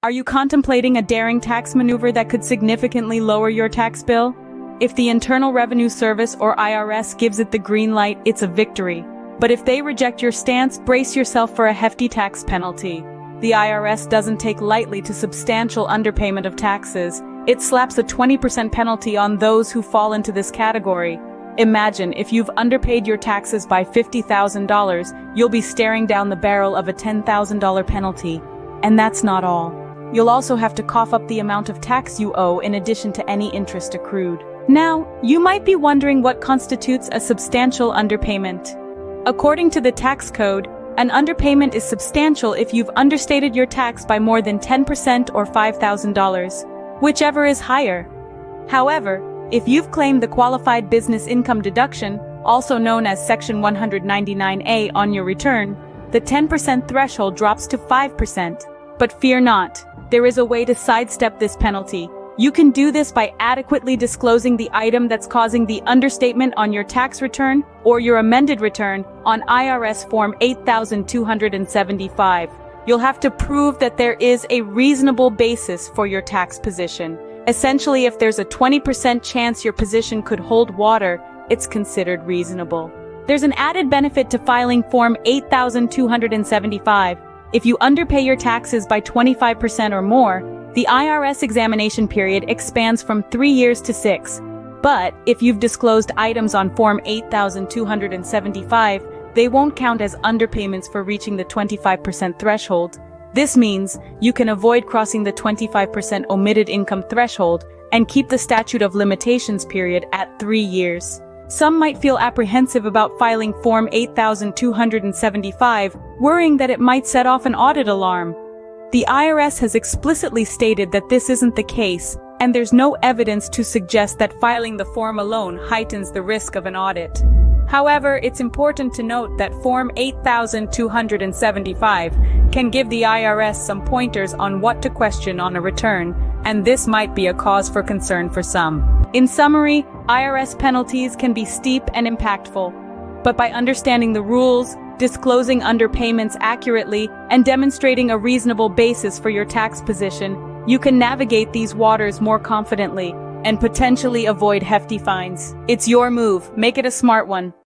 Are you contemplating a daring tax maneuver that could significantly lower your tax bill? If the Internal Revenue Service or IRS gives it the green light, it's a victory. But if they reject your stance, brace yourself for a hefty tax penalty. The IRS doesn't take lightly to substantial underpayment of taxes. It slaps a 20% penalty on those who fall into this category. Imagine if you've underpaid your taxes by $50,000, you'll be staring down the barrel of a $10,000 penalty. And that's not all. You'll also have to cough up the amount of tax you owe in addition to any interest accrued. Now, you might be wondering what constitutes a substantial underpayment. According to the tax code, an underpayment is substantial if you've understated your tax by more than 10% or $5,000, whichever is higher. However, if you've claimed the qualified business income deduction, also known as Section 199A on your return, the 10% threshold drops to 5%. But fear not, there is a way to sidestep this penalty. You can do this by adequately disclosing the item that's causing the understatement on your tax return or your amended return on IRS Form 8275. You'll have to prove that there is a reasonable basis for your tax position. Essentially, if there's a 20% chance your position could hold water, it's considered reasonable. There's an added benefit to filing Form 8275. If you underpay your taxes by 25% or more, the IRS examination period expands from 3 years to 6. But if you've disclosed items on Form 8275, they won't count as underpayments for reaching the 25% threshold. This means you can avoid crossing the 25% omitted income threshold and keep the statute of limitations period at 3 years. Some might feel apprehensive about filing Form 8275, worrying that it might set off an audit alarm. The IRS has explicitly stated that this isn't the case, and there's no evidence to suggest that filing the form alone heightens the risk of an audit. However, it's important to note that Form 8275 can give the IRS some pointers on what to question on a return, and this might be a cause for concern for some. In summary, IRS penalties can be steep and impactful, but by understanding the rules, disclosing underpayments accurately, and demonstrating a reasonable basis for your tax position, you can navigate these waters more confidently and potentially avoid hefty fines. It's your move. Make it a smart one.